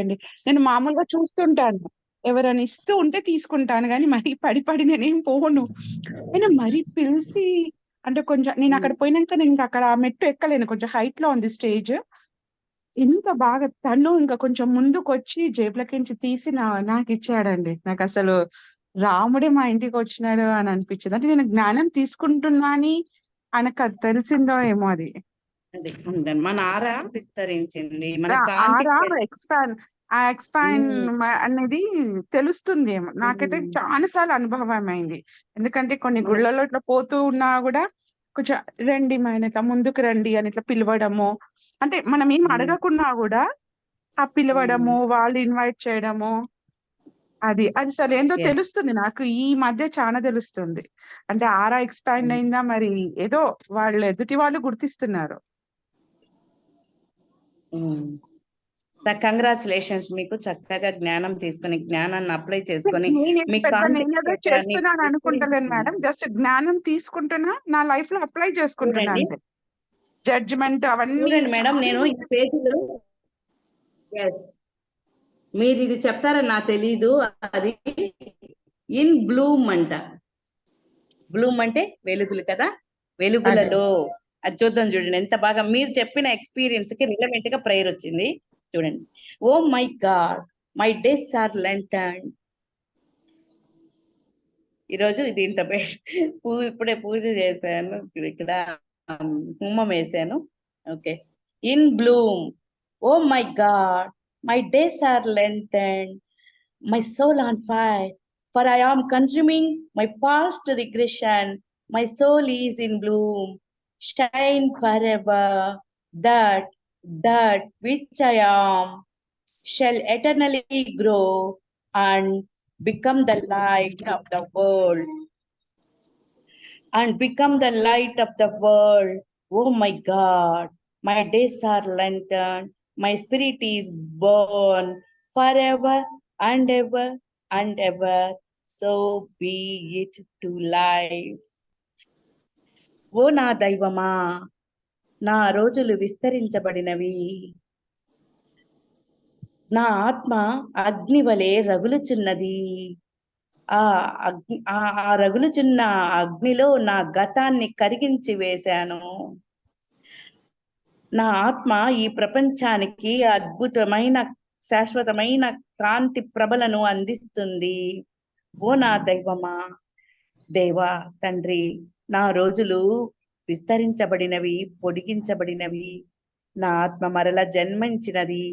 అండి. నేను మామూలుగా చూస్తుంటాను. ఎవరైనా ఇస్తూ ఉంటే తీసుకుంటాను గానీ, మరీ పడి నేనేం పోను. అయినా మరీ పిలిసి అంటే కొంచెం నేనక్కడ పోయినంక నేనింక అక్కడ ఆ మెట్టు ఎక్కలేను. కొంచెం హైట్‌లో ఉంది స్టేజ్. ఎంత బాగా తను ఇంక కొంచెం ముందుకొచ్చి జేబులోకించి తీసి నాకిచ్చాడండి. నాకసలు రాముడే మా ఇంటికొచ్చినాడు అని అనిపిచ్చింది. అంటే నేను జ్ఞానం తీసుకుంటున్నా అని ఆయనకది తెలిసిందో ఏమో అది. అది ఉందని మన ఆరా విస్తరించింది, మన కాంతి ఆరా ఎక్స్‌పాండ్ అనేది తెలుస్తుందేమో. నాకైతే చాలా సార్లు అనుభవమైంది. ఎందుకంటే కొన్ని మన గుళ్ళలో ఇట్లా పోతూ ఉన్నా గూడా కొంచెం రండి మా ఇట్లా ముందుకు రండి అని ఇట్లా పిలవడము. అంటే మనం ఏం అడగకున్నా గూడా ఆ పిలవడము, వాళ్ళు ఇన్వైట్ చేయడము అది అసలేందో తెలుస్తుంది నాకు. ఈ మధ్య చానా తెలుస్తుంది. అంటే ఆరా ఎక్స్‌పాండ్ అయిందా మరి ఏదో వాళ్ళు ఎదుటి వాళ్ళు గుర్తిస్తున్నారు. కంగ్రాచులేషన్స్, మీకు చక్కగా జ్ఞానం తీసుకొని జ్ఞానాన్ని అప్లై చేసుకొని నేనేం మీ పెద్ద కాంతి నేనేదో క్షేత్రాన్ని చేస్తున్నాను అనుకుంటలేను మేడం. విస్తరించింది. జస్ట్ జ్ఞానం తీసుకుంటున్నా. నా లైఫ్‌లో అప్లై చేసుకుంటున్నా చూడండి అంతే. జడ్జ్‌మెంట్ అవన్నీ చూడండి మేడం, చాలా నేను ఈ వరకు పేజీలో మీరు ఇది చెప్తారని నాకు తెలీదు. అది ఇన్ బ్లూమ్ అంట. బ్లూమ్ అంటే వెలుగులు కదా, అదే. వెలుగులలో. అది చూద్దాం, చూడండి ఎంత బాగా మీరు చెప్పిన ఎక్స్పీరియన్స్ కి రిలవెంట్ గా ప్రేయర్ వచ్చింది. చూడండి. Oh my God, my days are lengthened. ఈరోజు ఇది ఇంత ఇప్పుడే పూజ చేశాను, ఇక్కడ హోమం వేసాను. Okay. In bloom, oh my God, my days are lengthened, my soul on fire, for I am consuming my past regression. My soul is in bloom, shine forever. That which I am shall eternally grow and become the light of the world. And become the light of the world. Oh my God, my days are lengthened, my spirit is born forever and ever and ever. So be it to life. ఓ నా దైవమా, నా రోజులు విస్తరించబడినవి. నా ఆత్మ అగ్ని వలె రగులుచున్నది. ఆ ఆ రగులుచున్న అగ్నిలో నా గతాన్ని కరిగించి వేశాను. నా ఆత్మ ఈ ప్రపంచానికి అద్భుతమైన శాశ్వతమైన కాంతి ప్రభలను అందిస్తుంది. ఓ నా దైవమా, దేవా, తండ్రి, నా రోజులు విస్తరించబడినవి, పొడిగించబడినవి. నా ఆత్మ మరల జన్మించినది.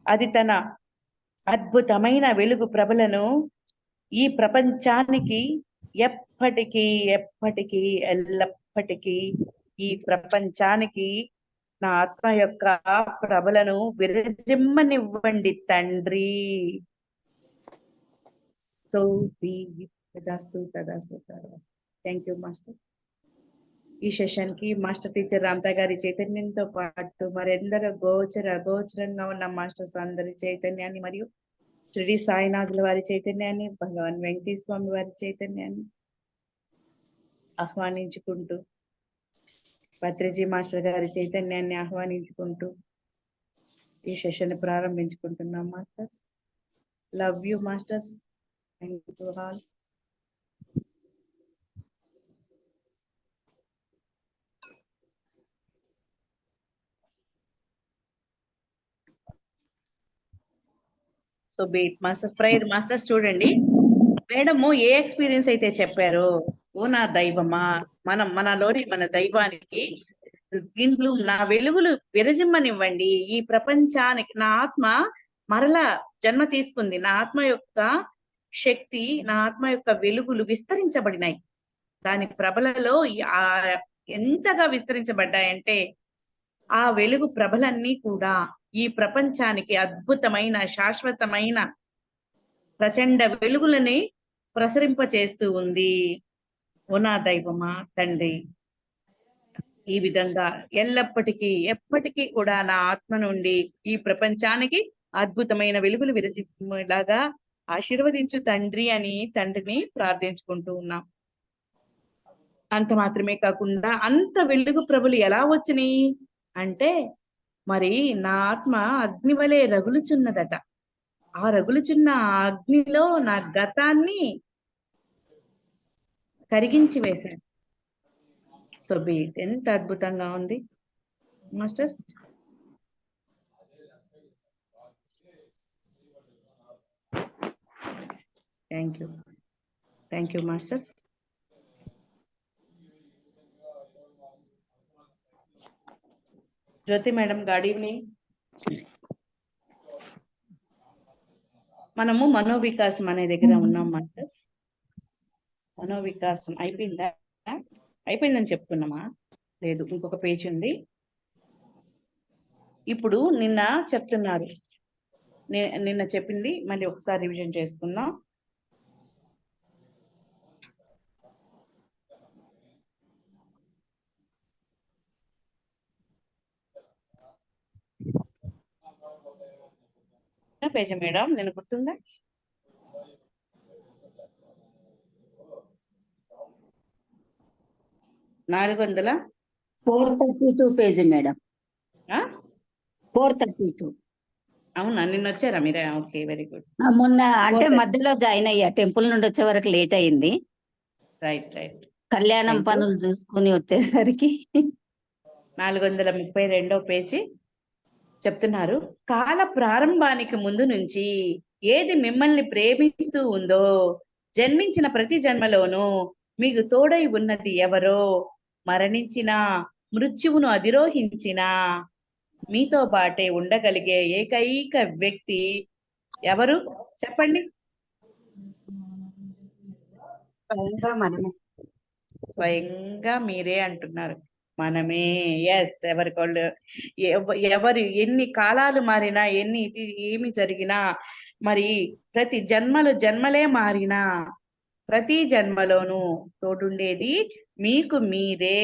అది తన అద్భుతమైన వెలుగు ప్రభలను ఈ ప్రపంచానికి ఎప్పటికీ ఎప్పటికీ ఎల్లప్పటికీ ఈ ప్రపంచానికి నా ఆత్మ యొక్క ప్రభలను విరజిమ్మనివ్వండి తండ్రి. సో బి తదాస్తు తదాస్తు తదాస్తు. Thank you master. ఈ సెషన్ కి మాస్టర్ టీచర్ రామతా గారి చైతన్యంతో పాటు మరెందరో గోచరంగా ఉన్న మాస్టర్స్ అందరి చైతన్యాన్ని మరియు శ్రీ సాయినాథుల వారి చైతన్యాన్ని, భగవాన్ వెంకటేశ్వర స్వామి వారి చైతన్యాన్ని ఆహ్వానించుకుంటూ, భద్రజీ మాస్టర్ గారి చైతన్యాన్ని ఆహ్వానించుకుంటూ ఈ సెషన్ ప్రారంభించుకుంటున్నాం. Masters, love you masters. Thank you all. So beat masters, prayer masters. చూడండి మేడము ఏ ఎక్స్పీరియన్స్ అయితే చెప్పారో, ఓ నా దైవమా, మనలోని మన దైవానికి దీంట్లో నా వెలుగులు విరజిమ్మనివ్వండి. ఈ ప్రపంచానికి నా ఆత్మ మరలా జన్మ తీసుకుంది. నా ఆత్మ యొక్క శక్తి, నా ఆత్మ యొక్క వెలుగులు విస్తరించబడినాయి. దాని ప్రభలలో ఎంతగా విస్తరించబడ్డాయంటే ఆ వెలుగు ప్రభలన్నీ కూడా ఈ ప్రపంచానికి అద్భుతమైన శాశ్వతమైన ప్రచండ వెలుగులని ప్రసరింపచేస్తూ ఉంది. ఓ నా దైవమా, తండ్రి, ఈ విధంగా ఎల్లప్పటికీ ఎప్పటికీ కూడా నా ఆత్మ నుండి ఈ ప్రపంచానికి అద్భుతమైన వెలుగులు విరజిమ్మలాగా ఆశీర్వదించు తండ్రి అని తండ్రిని ప్రార్థించుకుంటూ ఉన్నాం. అంత మాత్రమే కాకుండా అంత వెలుగు ప్రభులు ఎలా వచ్చినాయి అంటే మరి నా ఆత్మ అగ్ని వలె రగులుచున్నదట. ఆ రగులుచున్న ఆ అగ్నిలో నా గతాన్ని కరిగించి వేశాను. So be it. ఎంత అద్భుతంగా ఉంది masters. Thank you masters. Jyothi madam, good evening. మనము మనోవికాసం అనే దగ్గర ఉన్నాం మాస్టర్స్. మనోవికాసం అయిపోయిందా? అయిపోయిందని చెప్తున్నామా? లేదు, ఇంకొక పేజ్ ఉంది. ఇప్పుడు నిన్న చెప్తున్నారు, నిన్న చెప్పింది మళ్ళీ ఒకసారి రివిజన్ చేసుకుందాం. పేజీ మేడం, నేను గుర్తుందా? 432 పేజీ మేడం. 432. అవునా, నిన్న వచ్చారా మీరే? Okay, very good. మొన్న అంటే మధ్యలో జాయిన్ అయ్యా, టెంపుల్ నుండి వచ్చే వరకు లేట్ అయింది. Right right. కళ్యాణం పనులు చూసుకుని వచ్చేసరికి 432 పేజీ చెప్తున్నారు. కాల ప్రారంభానికి ముందు నుంచి ఏది మిమ్మల్ని ప్రేమిస్తూ ఉందో, జన్మించిన ప్రతి జన్మలోనూ మీకు తోడై ఉన్నది ఎవరో, మరణించిన మృత్యువును అధిరోహించిన మీతో పాటే ఉండగలిగే ఏకైక వ్యక్తి ఎవరు చెప్పండి? స్వయంగా మీరే అంటున్నారు, మనమే. ఎస్, ఎవరికోళ్ళు ఎవరు ఎన్ని కాలాలు మారినా, ఏమి జరిగినా, మరి ప్రతి జన్మలే మారినా, ప్రతి జన్మలోనూ తోడుండేది మీకు మీరే,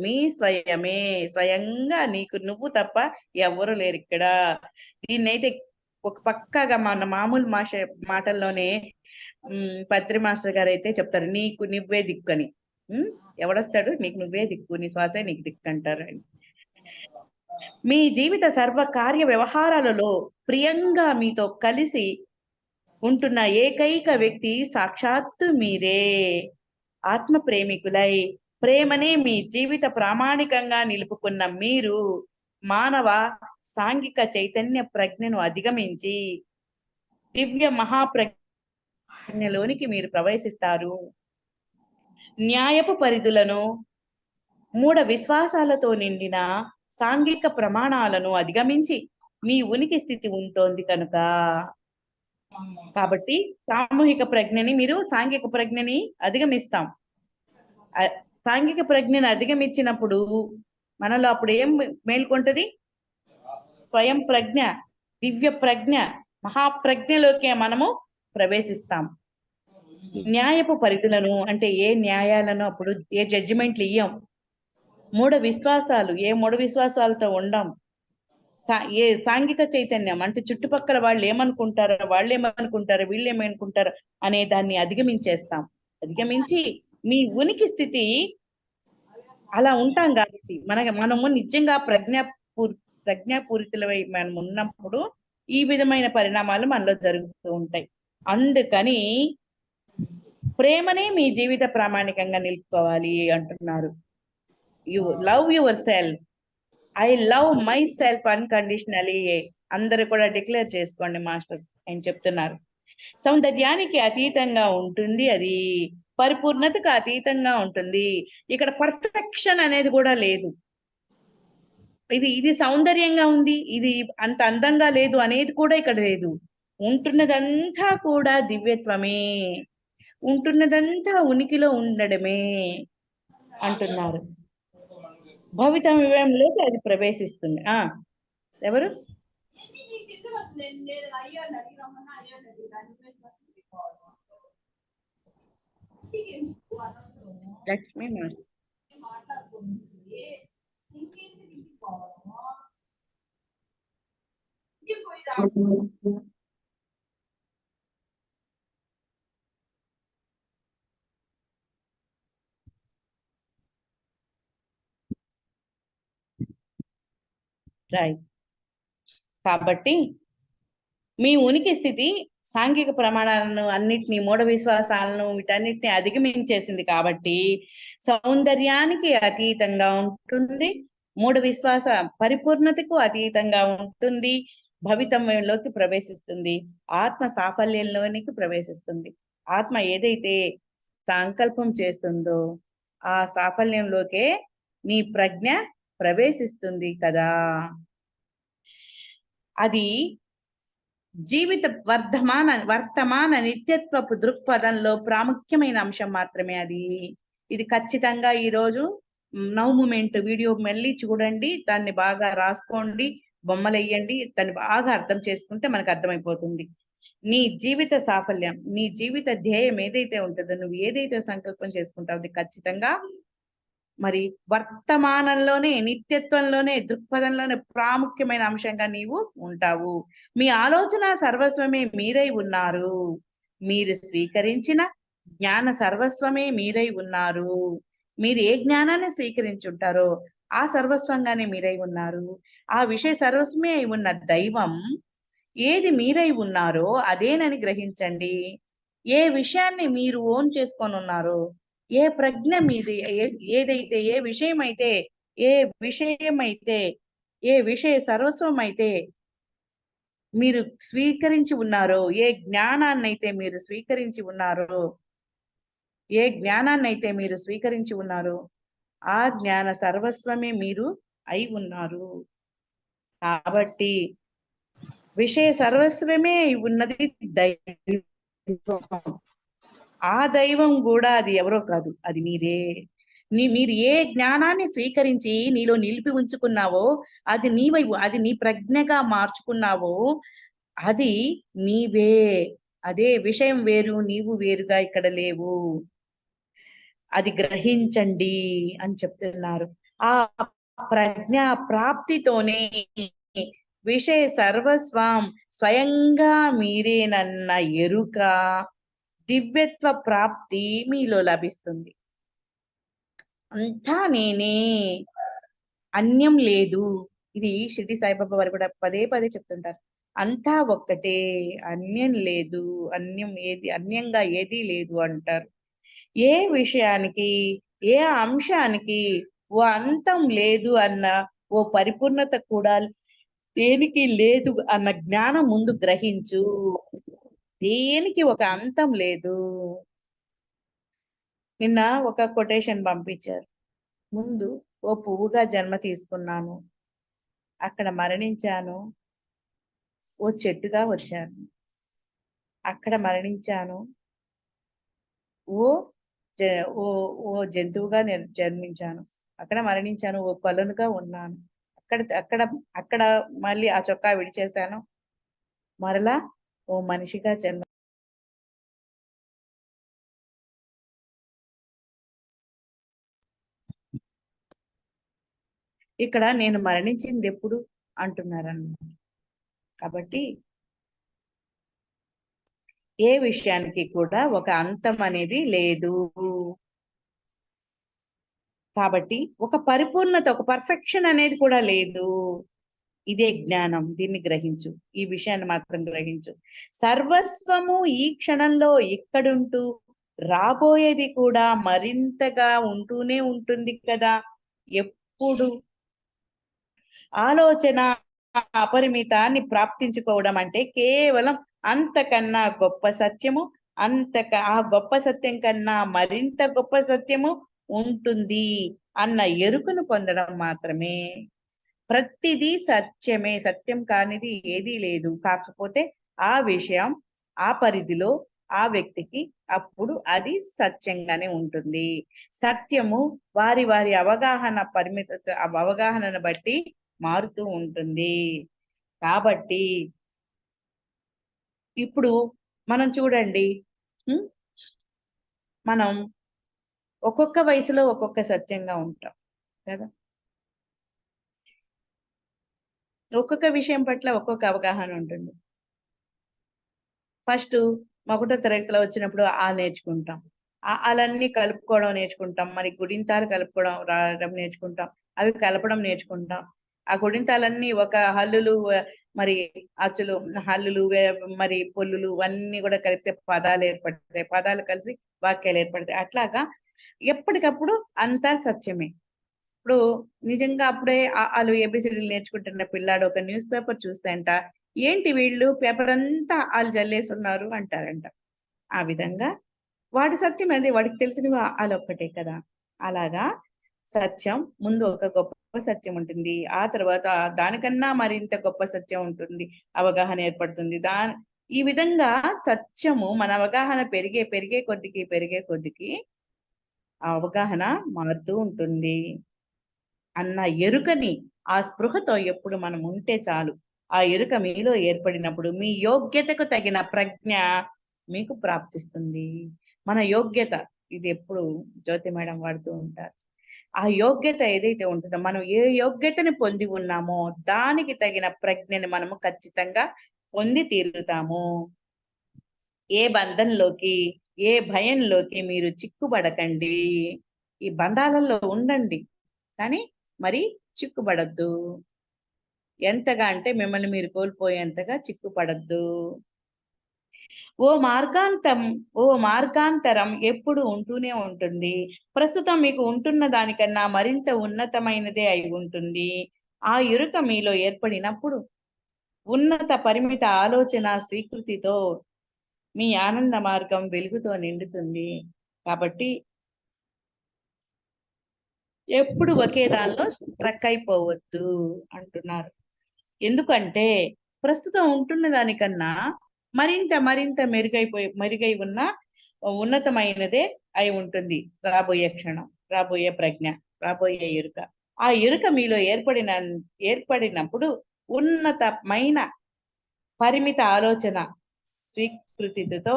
మీ స్వయమే. స్వయంగా నీకు నువ్వు తప్ప ఎవరు లేరు ఇక్కడ. దీన్నైతే ఒక పక్కగా మన మామూలు మాటల్లోనే పత్రి మాస్టర్ గారు అయితే చెప్తారు, నీకు నువ్వే దిక్కు అని. ఎవడొస్తాడు? నీకు నువ్వే దిక్కు, నీ శ్వాసే నీకు దిక్కు అంటారు. మీ జీవిత సర్వ కార్య వ్యవహారాలలో ప్రియంగా మీతో కలిసి ఉంటున్న ఏకైక వ్యక్తి సాక్షాత్తు మీరే. ఆత్మ ప్రేమికులై ప్రేమనే మీ జీవిత ప్రామాణికంగా నిలుపుకున్న మీరు మానవ సాంఘిక చైతన్య ప్రజ్ఞను అధిగమించి దివ్య మహాప్రజ్ఞలోనికి మీరు ప్రవేశిస్తారు. న్యాయపు పరిధులను, మూఢ విశ్వాసాలతో నిండిన సాంఘిక ప్రమాణాలను అధిగమించి మీ ఉనికి స్థితి ఉంటోంది కనుక. కాబట్టి సామూహిక ప్రజ్ఞని మీరు సాంఘిక ప్రజ్ఞని అధిగమిస్తాం. సాంఘిక ప్రజ్ఞని అధిగమించినప్పుడు మనలో అప్పుడు ఏం మేల్కొంటది? స్వయం ప్రజ్ఞ, దివ్య ప్రజ్ఞ, మహాప్రజ్ఞలోకే మనము ప్రవేశిస్తాం. న్యాయపు పరిధులను అంటే ఏ న్యాయాలను, అప్పుడు ఏ జడ్జిమెంట్లు ఇయ్యం. మూఢ విశ్వాసాలు, ఏ మూఢ విశ్వాసాలతో ఉండం. ఏ సాంఘిక చైతన్యం అంటే చుట్టుపక్కల వాళ్ళు ఏమనుకుంటారో, వీళ్ళు ఏమనుకుంటారో అనే దాన్ని అధిగమించేస్తాం. అధిగమించి మీ ఉనికి స్థితి అలా ఉంటాం కాబట్టి మనము నిజంగా ప్రజ్ఞాపూరితులై మనం ఉన్నప్పుడు ఈ విధమైన పరిణామాలు మనలో జరుగుతూ ఉంటాయి. అందుకని ప్రేమనే మీ జీవిత ప్రామాణికంగా నిలుపుకోవాలి అంటున్నారు. You love your self. I love my self unconditionally. అందరూ కూడా డిక్లేర్ చేసుకోండి మాస్టర్స్ అని చెప్తున్నారు. సౌందర్యానికి అతీతంగా ఉంటుంది అది, పరిపూర్ణతకు అతీతంగా ఉంటుంది. ఇక్కడ పర్ఫెక్షన్ అనేది కూడా లేదు. ఇది సౌందర్యంగా ఉంది, ఇది అంత అందంగా లేదు అనేది కూడా ఇక్కడ లేదు. ఉంటున్నదంతా కూడా దివ్యత్వమే, ఉంటున్నదంతా ఉనికిలో ఉండడమే అంటున్నారు. భవితవ్యంలోకి అది ప్రవేశిస్తుంది. ఎవరు? లక్ష్మీ మాస్టర్. రైట్. కాబట్టి మీ ఉనికి స్థితి సాంఘిక ప్రమాణాలను అన్నిటినీ, మూఢ విశ్వాసాలను వీటన్నిటిని అధిగమించేసింది కాబట్టి సౌందర్యానికి అతీతంగా ఉంటుంది, మూఢ విశ్వాస పరిపూర్ణతకు అతీతంగా ఉంటుంది, భవితవ్యంలోకి ప్రవేశిస్తుంది, ఆత్మ సాఫల్యంలోనికి ప్రవేశిస్తుంది. ఆత్మ ఏదైతే సంకల్పం చేస్తుందో ఆ సాఫల్యంలోకే నీ ప్రజ్ఞ ప్రవేశిస్తుంది కదా. అది జీవిత వర్తమాన నిత్యత్వపు దృక్పథంలో ప్రాముఖ్యమైన అంశం మాత్రమే అది. ఇది ఖచ్చితంగా ఈరోజు నౌ మూమెంట్ వీడియో మళ్ళీ చూడండి, దాన్ని బాగా రాసుకోండి, బొమ్మలు వేయండి, దాన్ని బాగా అర్థం చేసుకుంటే మనకు అర్థమైపోతుంది. నీ జీవిత సాఫల్యం, నీ జీవిత ధ్యేయం ఏదైతే ఉంటుందో, నువ్వు ఏదైతే సంకల్పం చేసుకుంటావు అది ఖచ్చితంగా మరి వర్తమానంలోనే, నిత్యత్వంలోనే, దృక్పథంలోనే ప్రాముఖ్యమైన అంశంగా నీవు ఉంటావు. మీ ఆలోచన సర్వస్వమే మీరై ఉన్నారు. మీరు స్వీకరించిన జ్ఞాన సర్వస్వమే మీరై ఉన్నారు. మీరు ఏ జ్ఞానాన్ని స్వీకరించుంటారో ఆ సర్వస్వంగానే మీరై ఉన్నారు. ఆ విషయ సర్వస్వమే అయి ఉన్న దైవం ఏది మీరై ఉన్నారో అదేనని గ్రహించండి. ఏ విషయాన్ని మీరు ఓన్ చేసుకొని ఉన్నారో, ఏ ప్రజ్ఞ మీది, ఏదైతే ఏ విషయమైతే ఏ విషయ సర్వస్వం అయితే మీరు స్వీకరించి ఉన్నారో, ఏ జ్ఞానాన్నైతే మీరు స్వీకరించి ఉన్నారో, ఆ జ్ఞాన సర్వస్వమే మీరు అయి ఉన్నారు. కాబట్టి విషయ సర్వస్వమే ఉన్నది దైవం. ఆ దైవం కూడా అది ఎవరో కాదు, అది మీరే. మీరు ఏ జ్ఞానాన్ని స్వీకరించి నీలో నిలిపి ఉంచుకున్నావో అది అది నీ ప్రజ్ఞగా మార్చుకున్నావో అది నీవే. అదే విషయం వేరు, నీవు వేరుగా ఇక్కడ లేవు. అది గ్రహించండి అని చెప్తున్నారు. ఆ ప్రజ్ఞా ప్రాప్తితోనే విషయ సర్వస్వం స్వయంగా మీరేనన్న ఎరుక, దివ్యత్వ ప్రాప్తి మీలో లభిస్తుంది. అంతా నేనే, అన్యం లేదు. ఇది షిరిడి సాయిబాబా వారు కూడా పదే పదే చెప్తుంటారు. అంతా ఒక్కటే, అన్యం లేదు, అన్యంగా ఏదీ లేదు అంటారు. ఏ విషయానికి, ఏ అంశానికి ఓ అంతం లేదు అన్న ఓ పరిపూర్ణత కూడా దేనికి లేదు అన్న జ్ఞానం ముందు గ్రహించు. దేనికి ఒక అంతం లేదు. నిన్న ఒక కొటేషన్ పంపించారు. ముందు ఓ పువ్వుగా జన్మ తీసుకున్నాను, అక్కడ మరణించాను, ఓ చెట్టుగా వచ్చాను. అక్కడ మరణించాను, ఓ ఓ జంతువుగా నేను జన్మించాను. అక్కడ మరణించాను, ఓ కొలనుగా ఉన్నాను. అక్కడ అక్కడ మళ్ళీ ఆ చొక్కా విడిచేశాను, మరలా ఓ మనిషిగా జన్మ. ఇక్కడ నేను మరణించింది ఎప్పుడు అంటున్నారన్నమాట. కాబట్టి ఏ విషయానికి కూడా ఒక అంతం అనేది లేదు. కాబట్టి ఒక పరిపూర్ణత, ఒక పర్ఫెక్షన్ అనేది కూడా లేదు. ఇదే జ్ఞానం. దీన్ని గ్రహించు, ఈ విషయాన్ని మాత్రం గ్రహించు. సర్వస్వము ఈ క్షణంలో ఇక్కడుంటూ రాబోయేది కూడా మరింతగా ఉంటూనే ఉంటుంది కదా. ఎప్పుడు ఆలోచన అపరిమితాన్ని ప్రాప్తించుకోవడం అంటే కేవలం అంతకన్నా గొప్ప సత్యము, ఆ గొప్ప సత్యం కన్నా మరింత గొప్ప సత్యము ఉంటుంది అన్న ఎరుకను పొందడం మాత్రమే. ప్రతిదీ సత్యమే, సత్యం కానిది ఏదీ లేదు. కాకపోతే ఆ విషయం ఆ పరిధిలో ఆ వ్యక్తికి అప్పుడు అది సత్యంగానే ఉంటుంది. సత్యము వారి వారి అవగాహనను బట్టి మారుతూ ఉంటుంది. కాబట్టి ఇప్పుడు మనం చూడండి, మనం ఒక్కొక్క వయసులో ఒక్కొక్క సత్యంగా ఉంటాం కదా. ఒక్కొక్క విషయం పట్ల ఒక్కొక్క అవగాహన ఉంటుంది. ఫస్ట్ ఒకటో తరగతిలో వచ్చినప్పుడు నేర్చుకుంటాం, అలాన్ని కలుపుకోవడం నేర్చుకుంటాం. మరి గుడింతాలు కలుపుకోవడం రాయడం నేర్చుకుంటాం, అవి కలపడం నేర్చుకుంటాం. ఆ గుడింతాలన్నీ ఒక హల్లులు మరి అచ్చులు, హల్లులు, మరి పొల్లులు అన్ని కూడా కలిపితే పదాలు ఏర్పడతాయి. పదాలు కలిసి వాక్యాలు ఏర్పడతాయి. అట్లాగా ఎప్పటికప్పుడు అంతా సత్యమే. ఇప్పుడు నిజంగా అప్పుడే ఆలు ఏబిసిడీలు నేర్చుకుంటున్న పిల్లాడు ఒక న్యూస్ పేపర్ చూస్తే అంట, ఏంటి వీళ్ళు పేపర్ అంతా వాళ్ళు జల్లేసి ఉన్నారు అంటారంట. ఆ విధంగా వాడి సత్యం అది, వాడికి తెలిసినవి వాళ్ళొక్కటే కదా. అలాగా సత్యం ముందు ఒక గొప్ప సత్యం ఉంటుంది, ఆ తర్వాత దానికన్నా మరింత గొప్ప సత్యం ఉంటుంది, అవగాహన ఏర్పడుతుంది. ఈ విధంగా సత్యము మన అవగాహన పెరిగే కొద్దికి ఆ అవగాహన మారుతూ ఉంటుంది అన్న ఎరుకని, ఆ స్పృహతో ఎప్పుడు మనం ఉంటే చాలు. ఆ ఎరుక మీలో ఏర్పడినప్పుడు మీ యోగ్యతకు తగిన ప్రజ్ఞ మీకు ప్రాప్తిస్తుంది. మన యోగ్యత, ఇది ఎప్పుడు జ్యోతి మేడం వాడుతూ ఉంటారు. ఆ యోగ్యత ఏదైతే ఉంటుందో, మనం ఏ యోగ్యతని పొంది ఉన్నామో దానికి తగిన ప్రజ్ఞని మనము ఖచ్చితంగా పొంది తీరుతాము. ఏ బంధంలోకి, ఏ భయంలోకి మీరు చిక్కుబడకండి. ఈ బంధాలలో ఉండండి, కానీ మరి చిక్కుబడద్దు. ఎంతగా అంటే మిమ్మల్ని మీరు కోల్పోయేంతగా చిక్కుపడద్దు. ఓ మార్గాంతరం ఎప్పుడు ఉంటూనే ఉంటుంది. ప్రస్తుతం మీకు ఉంటున్న దానికన్నా మరింత ఉన్నతమైనదే అయి ఉంటుంది. ఆ ఎరుక మీలో ఏర్పడినప్పుడు ఉన్నత పరిమిత ఆలోచన స్వీకృతితో మీ ఆనంద మార్గం వెలుగుతో నిండుతుంది. కాబట్టి ఎప్పుడు ఒకే దానిలో స్ట్రక్ అయిపోవద్దు అంటున్నారు. ఎందుకంటే ప్రస్తుతం ఉంటున్న దానికన్నా మరింత మెరుగై ఉన్న ఉన్నతమైనదే అయి ఉంటుంది రాబోయే క్షణం, రాబోయే ప్రజ్ఞ, రాబోయే ఎరుక. ఆ ఎరుక మీలో ఏర్పడినప్పుడు ఉన్నతమైన పరిమిత ఆలోచన స్వీకృతితో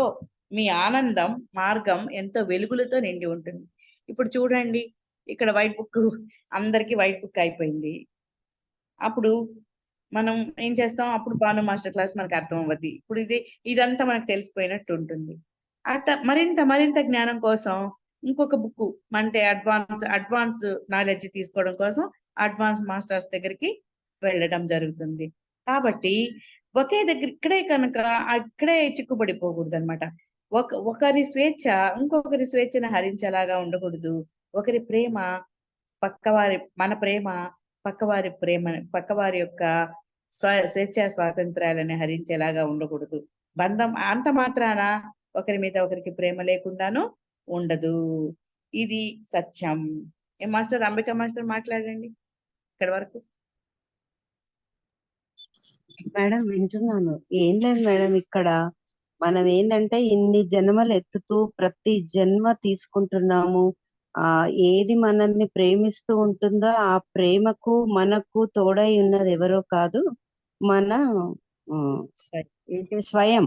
మీ ఆనందం మార్గం ఎంతో వెలుగులతో నిండి ఉంటుంది. ఇప్పుడు చూడండి, ఇక్కడ వైట్ బుక్, అందరికీ వైట్ బుక్ అయిపోయింది. అప్పుడు మనం ఏం చేస్తాం, అప్పుడు భాను మాస్టర్ క్లాస్ మనకు అర్థం అవ్వద్ది. ఇప్పుడు ఇదంతా మనకు తెలిసిపోయినట్టు ఉంటుంది. అట్లా మరింత జ్ఞానం కోసం ఇంకొక బుక్, అంటే అడ్వాన్స్ నాలెడ్జ్ తీసుకోవడం కోసం అడ్వాన్స్ మాస్టర్స్ దగ్గరికి వెళ్ళడం జరుగుతుంది. కాబట్టి ఒకే దగ్గర ఇక్కడే చిక్కుబడిపోకూడదు అనమాట. ఒకరి స్వేచ్ఛ ఇంకొకరి స్వేచ్ఛను హరించేలాగా ఉండకూడదు. ఒకరి ప్రేమ మన ప్రేమ పక్కవారి యొక్క స్వేచ్ఛ స్వాతంత్రాలని హరించేలాగా ఉండకూడదు. బంధం అంత మాత్రాన ఒకరి మీద ఒకరికి ప్రేమ లేకుండాను ఉండదు. ఇది సత్యం. ఏ మాస్టర్, అంబికా మాస్టర్ మాట్లాడండి ఇక్కడ వరకు. మేడం వింటున్నాను. ఏం లేదు మేడం, ఇక్కడ మనం ఏంటంటే ఇన్ని జన్మలు ఎత్తుతూ ప్రతి జన్మ తీసుకుంటున్నాము. ఏది మనల్ని ప్రేమిస్తూ ఉంటుందో ఆ ప్రేమకు మనకు తోడై ఉన్నది ఎవరో కాదు, మన స్వయం.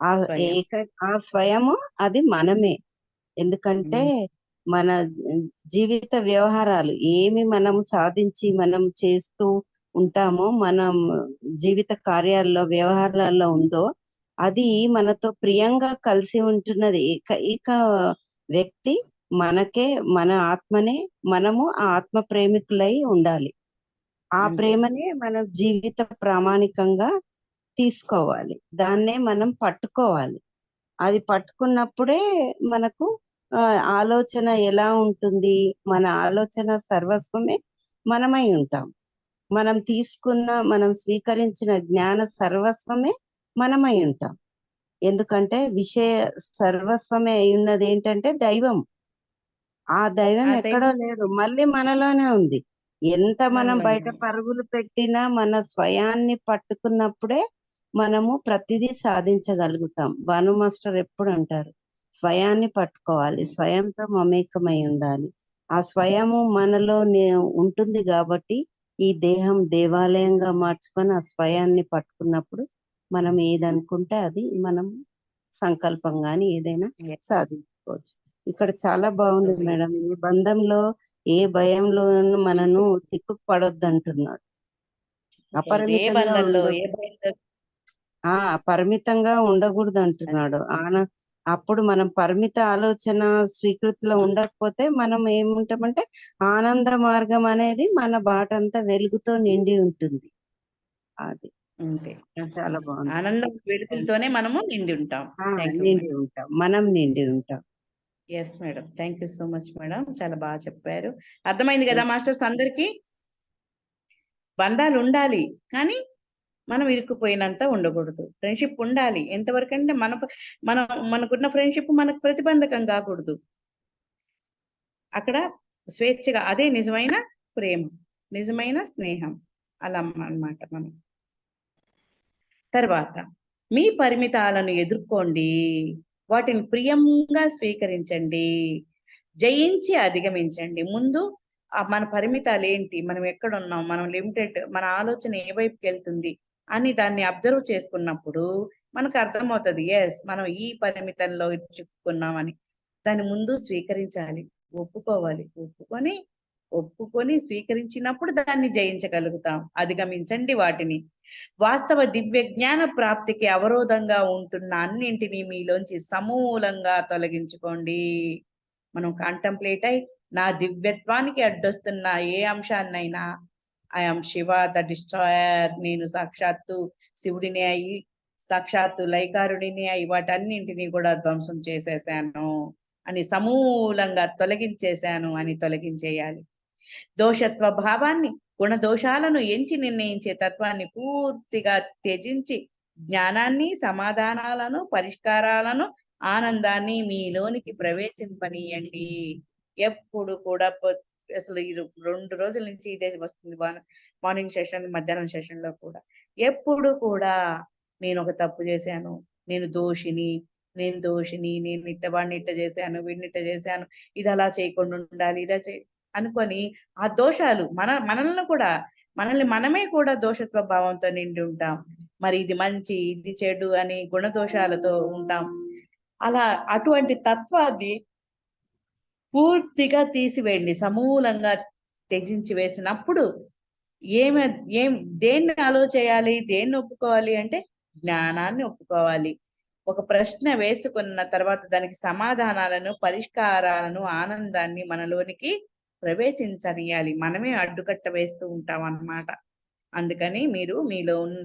ఆ స్వయము అది మనమే. ఎందుకంటే మన జీవిత వ్యవహారాలు ఏమి మనం సాధించి మనం చేస్తూ ఉంటామో, మనం జీవిత కార్యాల్లో వ్యవహారాల్లో ఉందో అది మనతో ప్రియంగా కలిసి ఉంటున్నది ఏక వ్యక్తి మనకే, మన ఆత్మనే. మనము ఆ ఆత్మ ప్రేమికులై ఉండాలి. ఆ ప్రేమనే మన జీవిత ప్రామాణికంగా తీసుకోవాలి. దాన్నే మనం పట్టుకోవాలి. అది పట్టుకున్నప్పుడే మనకు ఆలోచన ఎలా ఉంటుంది, మన ఆలోచన సర్వస్వమే మనమై ఉంటాం. మనం స్వీకరించిన జ్ఞాన సర్వస్వమే మనమై ఉంటాం. ఎందుకంటే విషయ సర్వస్వమే అయి ఉన్నది ఏంటంటే దైవం. ఆ దైవం ఎక్కడో లేదు, మళ్ళీ మనలోనే ఉంది. ఎంత మనం బయట పరుగులు పెట్టినా మన స్వయాన్ని పట్టుకున్నప్పుడే మనము ప్రతిదీ సాధించగలుగుతాం. భాను మాస్టర్ ఎప్పుడు అంటారు, స్వయాన్ని పట్టుకోవాలి, స్వయంతో మమేకమై ఉండాలి. ఆ స్వయము మనలో ఉంటుంది కాబట్టి ఈ దేహం దేవాలయంగా మార్చుకొని ఆ స్వయాన్ని పట్టుకున్నప్పుడు మనం ఏదనుకుంటే అది మనం సంకల్పం గాని ఏదైనా సాధించుకోవచ్చు. ఇక్కడ చాలా బాగుంది మేడం. ఈ బంధంలో ఏ భయంలో మనను చిక్కుపడొద్దు అంటున్నాడు. పరిమితంగా ఉండకూడదు అంటున్నాడు. అప్పుడు మనం పరిమిత ఆలోచన స్వీకృతిలో ఉండకపోతే మనం ఏముంటామంటే ఆనంద మార్గం అనేది మన బాటంతా వెలుగుతో నిండి ఉంటుంది. అది అంతే. చాలా బాగుంది. ఆనందం వెలుగులతోనే మనము నిండి ఉంటాం. థ్యాంక్ యూ నిండి మేడం. ఉంటాం, మనం నిండి ఉంటాం. Yes madam, thank you so much madam, చాలా బాగా చెప్పారు. అర్థమైంది కదా మాస్టర్స్ అందరికి? బంధాలు ఉండాలి కానీ మనం ఇరుక్కుపోయినంత ఉండకూడదు. ఫ్రెండ్షిప్ ఉండాలి ఎంతవరకు అంటే మనం మనకున్న ఫ్రెండ్షిప్ మనకు ప్రతిబంధకం కాకూడదు. అక్కడ స్వేచ్ఛగా, అదే నిజమైన ప్రేమ, నిజమైన స్నేహం. అలా అన్నమాట. మనం తర్వాత మీ పరిమితాలను ఎదుర్కోండి, వాటిని ప్రియంగా స్వీకరించండి, జయించి అధిగమించండి. ముందు మన పరిమితాలు ఏంటి, మనం ఎక్కడున్నాం, మనం లిమిటెడ్, మన ఆలోచన ఏ వైపుకి వెళ్తుంది అని దాన్ని అబ్జర్వ్ చేసుకున్నప్పుడు మనకు అర్థమవుతుంది, ఎస్ మనం ఈ పరిమితంలో చిక్కుకున్నామని. దాన్ని ముందు స్వీకరించాలి, ఒప్పుకోవాలి. ఒప్పుకొని స్వీకరించినప్పుడు దాన్ని జయించగలుగుతాం. అధిగమించండి వాటిని. వాస్తవ దివ్య జ్ఞాన ప్రాప్తికి అవరోధంగా ఉంటున్న అన్నింటినీ మీలోంచి సమూలంగా తొలగించుకోండి. మనం కాంటంప్లేట్ అయి నా దివ్యత్వానికి అడ్డొస్తున్న ఏ అంశాన్నైనా, ఐఎమ్ శివ ద డిస్ట్రాయర్, నేను సాక్షాత్తు శివుడిని అయి, సాక్షాత్తు లైకారుడిని అయి వాటన్నింటినీ కూడా ధ్వంసం చేసేసాను అని, సమూలంగా తొలగించేశాను అని తొలగించేయాలి. దోషత్వ భావాన్ని, గుణదోషాలను ఎంచి నిర్ణయించే తత్వాన్ని పూర్తిగా త్యజించి జ్ఞానాన్ని, సమాధానాలను, పరిష్కారాలను, ఆనందాన్ని మీలోనికి ప్రవేశింపనీయండి. ఎప్పుడు కూడా అసలు ఈ 2 రోజుల నుంచి ఇదే వస్తుంది, మార్నింగ్ సెషన్, మధ్యాహ్నం సెషన్ లో కూడా. ఎప్పుడు కూడా నేను ఒక తప్పు చేశాను, నేను దోషిని, నేను వాడిని ఇట్ట చేశాను, వీడిని ఇట్ట చేశాను, ఇది అలా చేయకుండా ఉండాలి, అనుకొని ఆ దోషాలు మనల్ని మనమే కూడా దోషత్వ భావంతో నిండి ఉంటాం. మరి ఇది మంచి, ఇది చెడు అని గుణదోషాలతో ఉంటాం. అలా అటువంటి తత్వాన్ని పూర్తిగా తీసివేయండి, సమూలంగా త్యజించి వేసినప్పుడు దేన్ని ఆలో చేయాలి, దేన్ని ఒప్పుకోవాలి అంటే జ్ఞానాన్ని ఒప్పుకోవాలి. ఒక ప్రశ్న వేసుకున్న తర్వాత దానికి సమాధానాలను, పరిష్కారాలను, ఆనందాన్ని మనలోనికి ప్రవేశించనియాలి. మనమే అడ్డుకట్ట వేస్తూ ఉంటాం అన్నమాట. అందుకని మీరు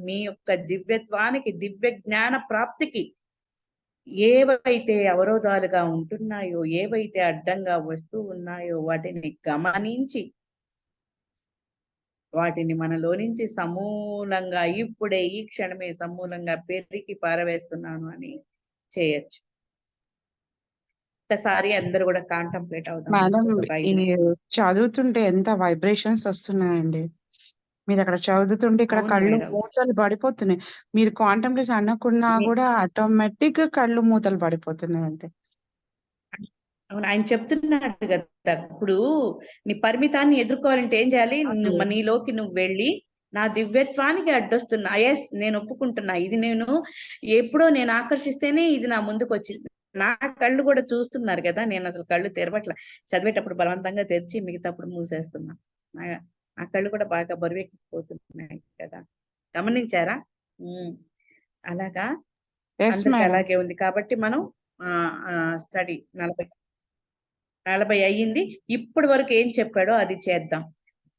మీ యొక్క దివ్యత్వానికి, దివ్య జ్ఞాన ప్రాప్తికి ఏవైతే అవరోధాలుగా ఉంటున్నాయో, ఏవైతే అడ్డంగా వస్తూ ఉన్నాయో వాటిని గమనించి వాటిని మనలో నుంచి సమూలంగా, ఇప్పుడే ఈ క్షణమే సమూలంగా పెరికి పారవేస్తున్నాను అని చేయొచ్చు. ఒకసారి అందరూ కూడా కాంటంప్లేట్ అవుదాం. మేడం, ఒక 5 ఈ నిమిషాలు. చదువుతుంటే ఎంత వైబ్రేషన్స్ వస్తున్నాయండి. మీరు అక్కడ చదువుతుంటే ఇక్కడ అవును కళ్ళు మేడం. మూతలు పడిపోతున్నాయి. మీరు కాంటంప్లేషన్ అనకున్నా కూడా ఆటోమేటిక్ కళ్ళు మూతలు పడిపోతున్నాయండి. అవును, ఆయన చెప్తున్నాడు కదా, ఇప్పుడు నీ పరిమితాన్ని ఎదుర్కోవాలంటే ఏం చేయాలి, నీలోకి నువ్వు వెళ్ళి నా దివ్యత్వానికి అడ్డొస్తున్నా, ఎస్ నేను ఒప్పుకుంటున్నా, ఇది ఎప్పుడో నేను ఆకర్షిస్తేనే ఇది నా ముందుకు వచ్చింది. నా కళ్ళు కూడా చూస్తున్నారు కదా, నేను అసలు కళ్ళు తెరవట్ల, చదివేటప్పుడు బలవంతంగా తెరిచి మిగతాప్పుడు మూసేస్తున్నా. ఆ కళ్ళు కూడా బాగా బరువెక్కిపోతున్నాయి కదా, గమనించారా? అలాగా అందరికి అలాగే ఉంది. కాబట్టి మనం స్టడీ 40 అయ్యింది. ఇప్పటి వరకు ఏం చెప్పాడో అది చేద్దాం.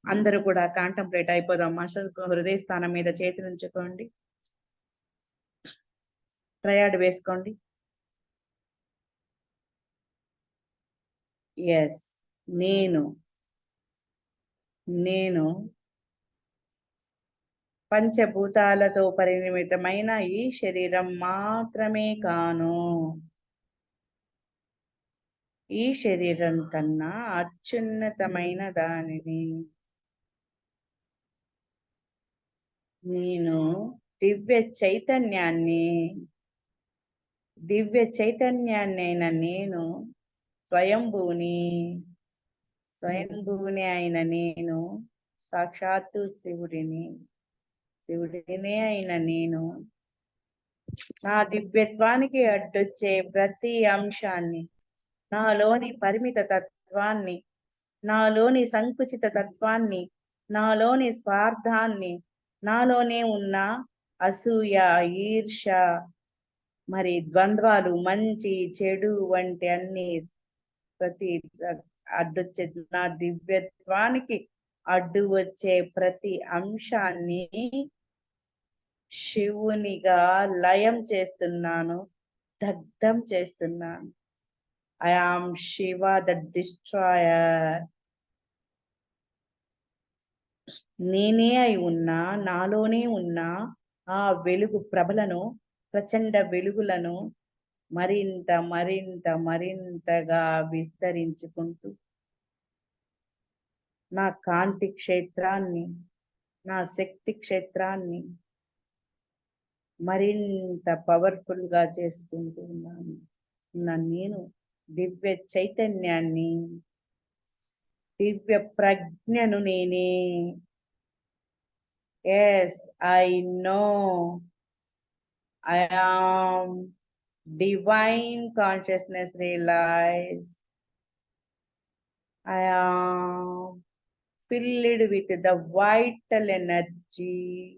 అందరూ కూడా కాంటంప్లేట్ అయిపోదాం. మాస్టర్ హృదయ స్థానం మీద చేతులు ఉంచుకోండి, ట్రయాడ్ వేసుకోండి. ఎస్, నేను పంచభూతాలతో పరిమితమైన ఈ శరీరం మాత్రమే కాను. ఈ శరీరం కన్నా అత్యున్నతమైన దానిని. నేను దివ్య చైతన్యాన్నైన నేను స్వయంభూని అయిన నేను సాక్షాత్తు శివుడినే అయిన నేను నా దివ్యత్వానికి అడ్డొచ్చే ప్రతి అంశాన్ని, నాలోని పరిమిత తత్వాన్ని, నాలోని సంకుచిత తత్వాన్ని, నాలోని స్వార్థాన్ని, నాలోనే ఉన్న అసూయ, ఈర్ష, మరి ద్వంద్వాలు, మంచి చెడు వంటి అన్ని ప్రతి అడ్డొచ్చే, నా దివ్యత్వానికి అడ్డు వచ్చే ప్రతి అంశాన్ని శివునిగా లయం చేస్తున్నాను, దగ్ధం చేస్తున్నాను. I am Shiva the destroyer. నేనే అయి ఉన్నా, నాలోనే ఉన్న ఆ వెలుగు ప్రభలను, ప్రచండ వెలుగులను మరింత మరింత మరింతగా విస్తరించుకుంటూ నా కాంతి క్షేత్రాన్ని, నా శక్తి క్షేత్రాన్ని మరింత పవర్ఫుల్ గా చేసుకుంటూ ఉన్నాను. నేను దివ్య చైతన్యాన్ని, దివ్య ప్రజ్ఞను నేనే. Yes, I know I am divine consciousness realized. I am filled with the vital energy.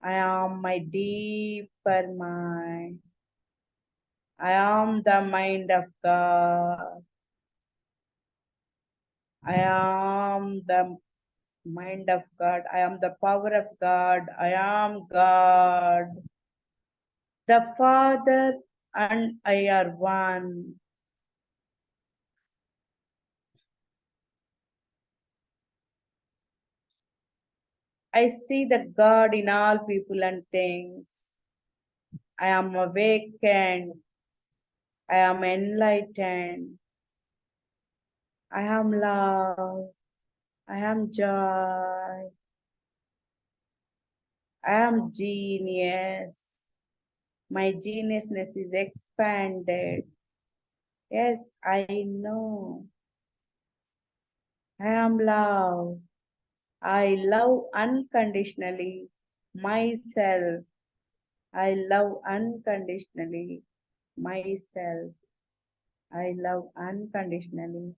I am my deeper mind. I am the mind of God. I am the mind of God. I am the power of God. I am God. The Father and I are one. I see the God in all people and things. I am awakened. I am enlightened. I am love. I am joy. I am genius. My geniusness is expanded. Yes, I know. I am love. I love unconditionally myself. I love unconditionally myself. I love unconditionally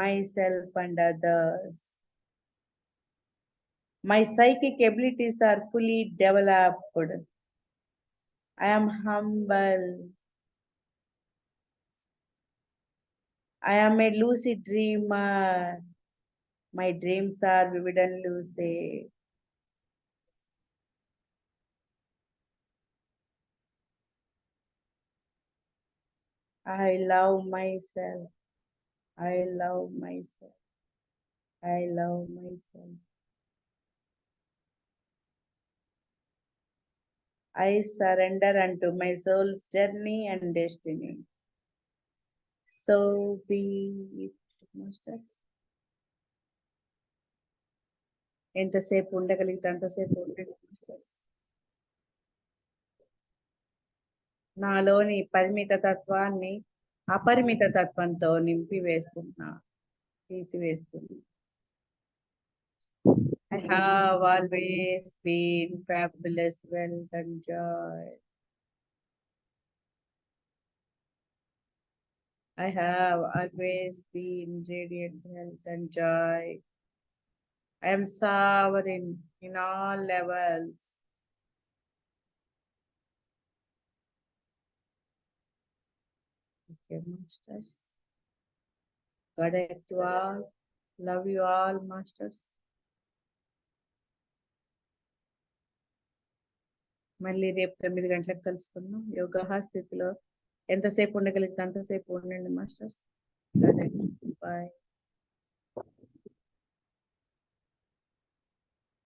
myself and others. My psychic abilities are fully developed. I am humble. I am a lucid dreamer. My dreams are vivid and lucid. I love myself. I love myself. I love myself. I surrender unto my soul's journey and destiny. So be it, masters. ఎంతసేపు ఉండగలిగితే అంతసేపు ఉండండి masters. నాలోని పరిమిత తత్వాన్ని అపరిమిత తత్వంతో నింపి వేస్తున్నా, తీసివేస్తున్నా. I have always been fabulous wealth and joy. I have always been radiant health and joy. I am sovereign in all levels. Okay, masters. God help you all. Love you all, masters. మళ్ళీ రేపు 9 గంటలకు కలుసుకుందాం. యోగా స్థితిలో ఎంతసేపు ఉండగలిగితే అంతసేపు ఉండండి masters. Bye.